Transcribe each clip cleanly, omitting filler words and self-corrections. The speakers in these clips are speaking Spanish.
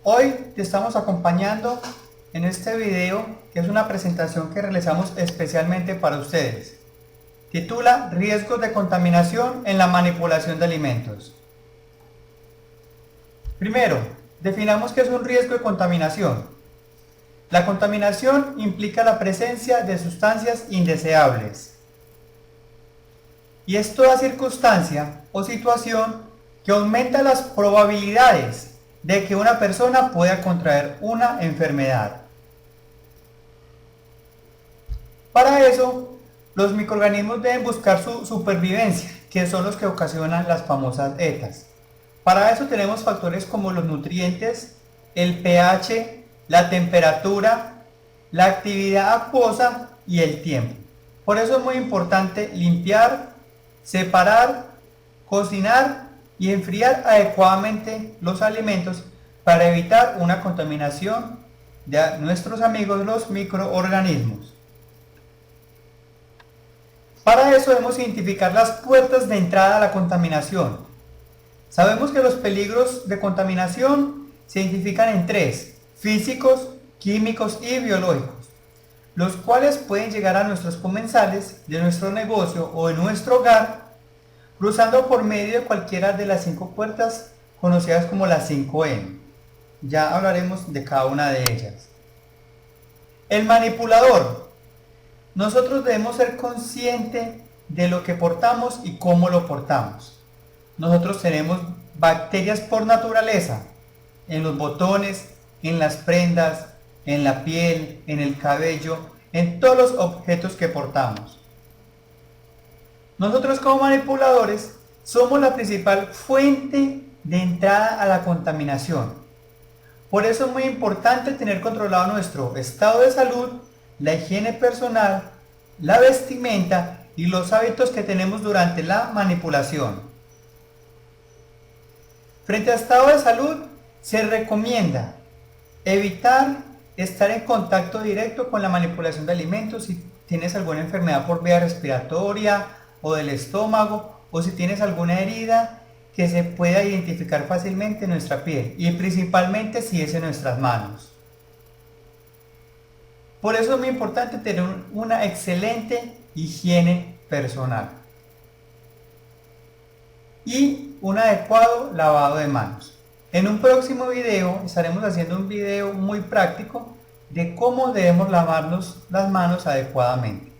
Hoy te estamos acompañando en este video, que es una presentación que realizamos especialmente para ustedes. Titula Riesgos de contaminación en la manipulación de alimentos. Primero, definamos qué es un riesgo de contaminación. La contaminación implica la presencia de sustancias indeseables. Y es toda circunstancia o situación que aumenta las probabilidades de que una persona pueda contraer una enfermedad. Para eso, los microorganismos deben buscar su supervivencia, que son los que ocasionan las famosas ETAs. Para eso tenemos factores como los nutrientes, el pH, la temperatura, la actividad acuosa y el tiempo. Por eso es muy importante limpiar, separar, cocinar y enfriar adecuadamente los alimentos para evitar una contaminación de nuestros amigos los microorganismos. Para eso debemos identificar las puertas de entrada a la contaminación. Sabemos que los peligros de contaminación se identifican en tres: físicos, químicos y biológicos, los cuales pueden llegar a nuestros comensales de nuestro negocio o de nuestro hogar, cruzando por medio de cualquiera de las 5 puertas conocidas como las 5M. Ya hablaremos de cada una de ellas. El manipulador. Nosotros debemos ser conscientes de lo que portamos y cómo lo portamos. Nosotros tenemos bacterias por naturaleza, en los botones, en las prendas, en la piel, en el cabello, en todos los objetos que portamos. Nosotros como manipuladores somos la principal fuente de entrada a la contaminación. Por eso es muy importante tener controlado nuestro estado de salud, la higiene personal, la vestimenta y los hábitos que tenemos durante la manipulación. Frente a estado de salud, se recomienda evitar estar en contacto directo con la manipulación de alimentos si tienes alguna enfermedad por vía respiratoria o del estómago, o si tienes alguna herida que se pueda identificar fácilmente en nuestra piel, y principalmente si es en nuestras manos. Por eso es muy importante tener una excelente higiene personal y un adecuado lavado de manos. En un próximo video estaremos haciendo un video muy práctico de cómo debemos lavarnos las manos adecuadamente.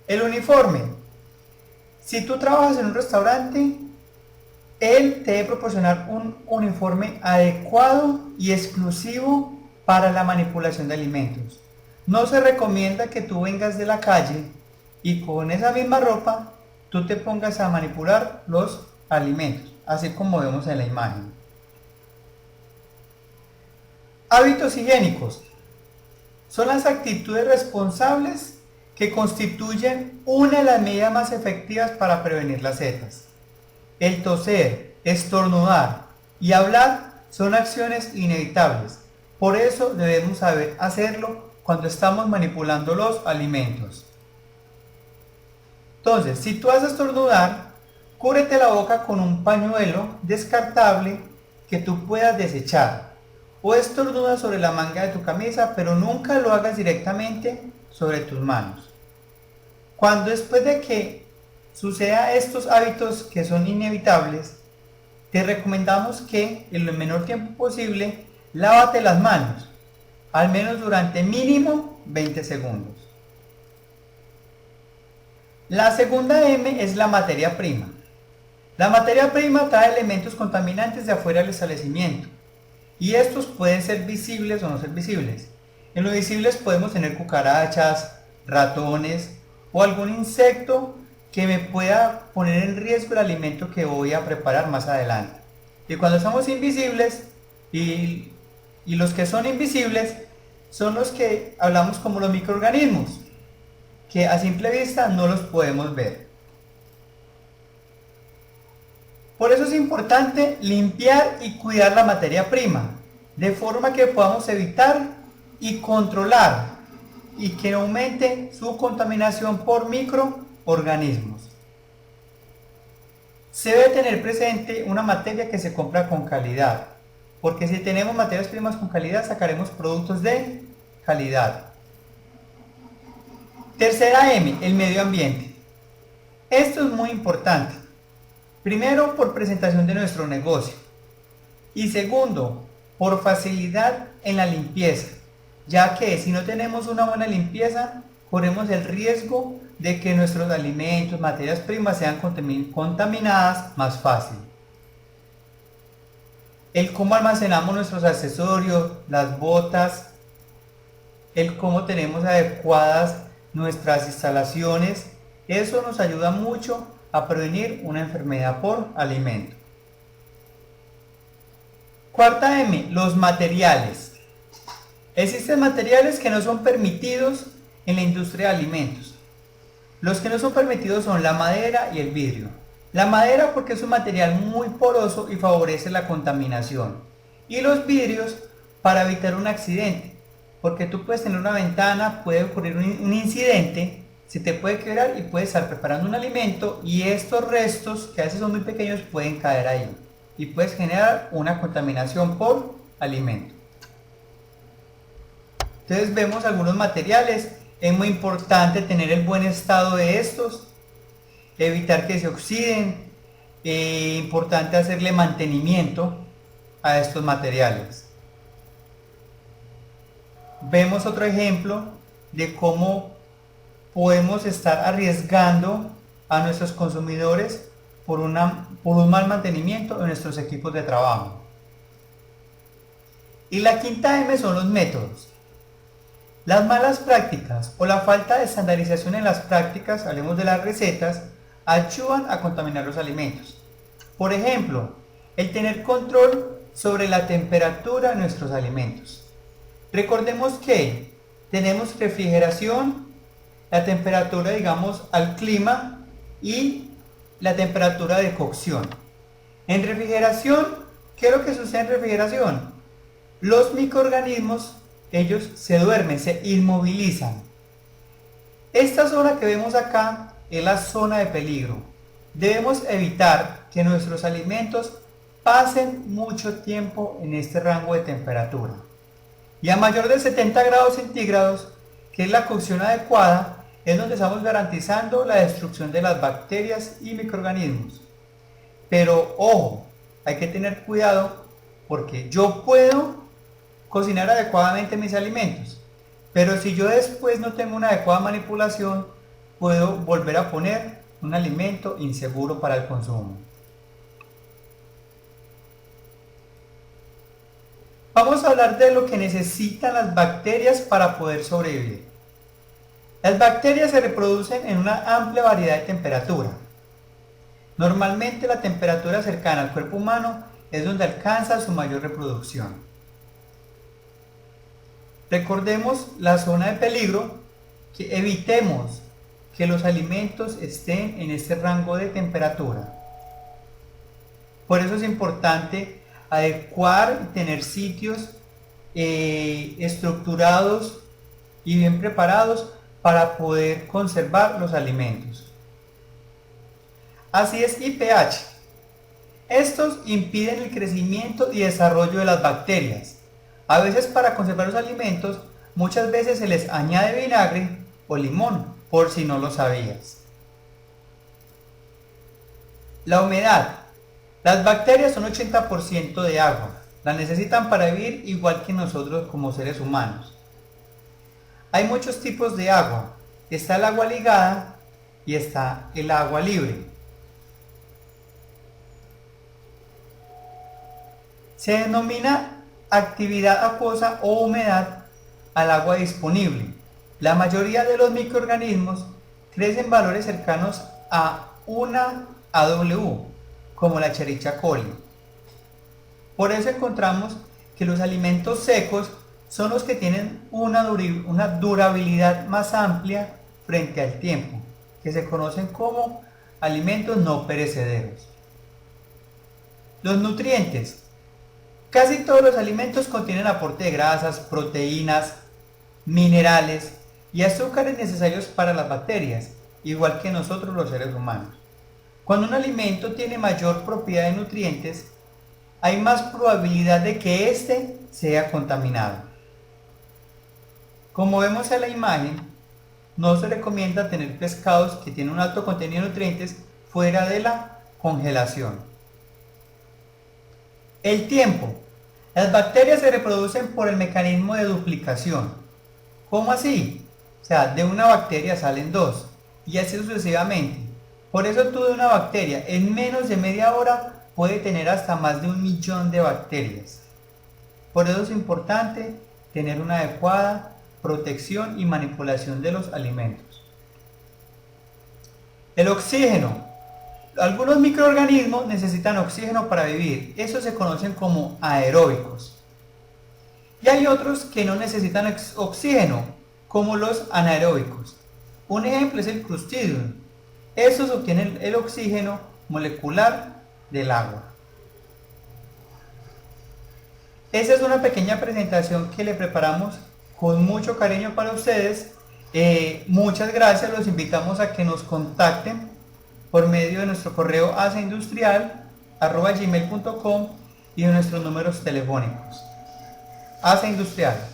El uniforme. Si tú trabajas en un restaurante, él te debe proporcionar un uniforme adecuado y exclusivo para la manipulación de alimentos. No se recomienda que tú vengas de la calle y con esa misma ropa tú te pongas a manipular los alimentos, así como vemos en la imagen. Hábitos higiénicos. Son las actitudes responsables que constituyen una de las medidas más efectivas para prevenir las ETAs. El toser, estornudar y hablar son acciones inevitables. Por eso debemos saber hacerlo cuando estamos manipulando los alimentos. Entonces, si tú vas a estornudar, cúbrete la boca con un pañuelo descartable que tú puedas desechar. O estornuda sobre la manga de tu camisa, pero nunca lo hagas directamente sobre tus manos. Cuando después de que suceda estos hábitos que son inevitables, te recomendamos que en el menor tiempo posible lávate las manos, al menos durante mínimo 20 segundos. La segunda M es la materia prima. La materia prima trae elementos contaminantes de afuera del establecimiento, y estos pueden ser visibles o no ser visibles. En los visibles podemos tener cucarachas, ratones o algún insecto que me pueda poner en riesgo el alimento que voy a preparar más adelante. Y cuando somos invisibles, y los que son invisibles son los que hablamos como los microorganismos, que a simple vista no los podemos ver. Por eso es importante limpiar y cuidar la materia prima, de forma que podamos evitar y controlar y que no aumente su contaminación por microorganismos. Se debe tener presente una materia que se compra con calidad. porque si tenemos materias primas con calidad, sacaremos productos de calidad. Tercera M, el medio ambiente. Esto es muy importante. Primero, por presentación de nuestro negocio. Y segundo, por facilidad en la limpieza, ya que si no tenemos una buena limpieza, corremos el riesgo de que nuestros alimentos, materias primas sean contaminadas más fácil. El cómo almacenamos nuestros accesorios, las botas, el cómo tenemos adecuadas nuestras instalaciones, eso nos ayuda mucho a prevenir una enfermedad por alimento. Cuarta M, los materiales. Existen materiales que no son permitidos en la industria de alimentos. Los que no son permitidos son la madera y el vidrio. La madera porque es un material muy poroso y favorece la contaminación. Y los vidrios para evitar un accidente. Porque tú puedes tener una ventana, puede ocurrir un incidente, se te puede quebrar y puedes estar preparando un alimento y estos restos, que a veces son muy pequeños, pueden caer ahí. Y puedes generar una contaminación por alimento. Entonces vemos algunos materiales. Es muy importante tener el buen estado de estos, evitar que se oxiden, importante hacerle mantenimiento a estos materiales. Vemos otro ejemplo de cómo podemos estar arriesgando a nuestros consumidores por un mal mantenimiento de nuestros equipos de trabajo. Y la quinta M son los métodos. Las malas prácticas o la falta de estandarización en las prácticas, hablemos de las recetas, ayudan a contaminar los alimentos. Por ejemplo, el tener control sobre la temperatura de nuestros alimentos. Recordemos que tenemos refrigeración, la temperatura, digamos, al clima y la temperatura de cocción. En refrigeración, ¿qué es lo que sucede en refrigeración? Los microorganismos, ellos se duermen, se inmovilizan. Esta zona que vemos acá es la zona de peligro. Debemos evitar que nuestros alimentos pasen mucho tiempo en este rango de temperatura. Y a mayor de 70 grados centígrados, que es la cocción adecuada, es donde estamos garantizando la destrucción de las bacterias y microorganismos. Pero ojo, hay que tener cuidado porque yo puedo cocinar adecuadamente mis alimentos, pero si yo después no tengo una adecuada manipulación, puedo volver a poner un alimento inseguro para el consumo. Vamos a hablar de lo que necesitan las bacterias para poder sobrevivir. Las bacterias se reproducen en una amplia variedad de temperatura. Normalmente la temperatura cercana al cuerpo humano es donde alcanza su mayor reproducción. Recordemos la zona de peligro, que evitemos que los alimentos estén en este rango de temperatura. Por eso es importante adecuar y tener sitios estructurados y bien preparados para poder conservar los alimentos. Así es, y pH. Estos impiden el crecimiento y desarrollo de las bacterias. A veces para conservar los alimentos, muchas veces se les añade vinagre o limón, por si no lo sabías. La humedad. Las bacterias son 80% de agua. La necesitan para vivir igual que nosotros como seres humanos. Hay muchos tipos de agua. Está el agua ligada y está el agua libre. Se denomina actividad acuosa o humedad al agua disponible. La mayoría de los microorganismos crecen en valores cercanos a 1 AW, como la Escherichia coli. Por eso encontramos que los alimentos secos son los que tienen una durabilidad más amplia frente al tiempo, que se conocen como alimentos no perecederos. Los nutrientes. Casi todos los alimentos contienen aporte de grasas, proteínas, minerales y azúcares necesarios para las bacterias, igual que nosotros los seres humanos. Cuando un alimento tiene mayor propiedad de nutrientes, hay más probabilidad de que éste sea contaminado. Como vemos en la imagen, no se recomienda tener pescados que tienen un alto contenido de nutrientes fuera de la congelación. El tiempo. Las bacterias se reproducen por el mecanismo de duplicación. ¿Cómo así? O sea, de una bacteria salen dos y así sucesivamente. Por eso tú de una bacteria en menos de media hora puede tener hasta más de 1.000.000 de bacterias. Por eso es importante tener una adecuada protección y manipulación de los alimentos. El oxígeno. Algunos microorganismos necesitan oxígeno para vivir. Estos se conocen como aeróbicos. Y hay otros que no necesitan oxígeno, como los anaeróbicos. Un ejemplo es el Clostridium. Estos obtienen el oxígeno molecular del agua. Esa es una pequeña presentación que le preparamos con mucho cariño para ustedes. Muchas gracias, los invitamos a que nos contacten por medio de nuestro correo asaindustrial@gmail.com y de nuestros números telefónicos. Asa Industrial.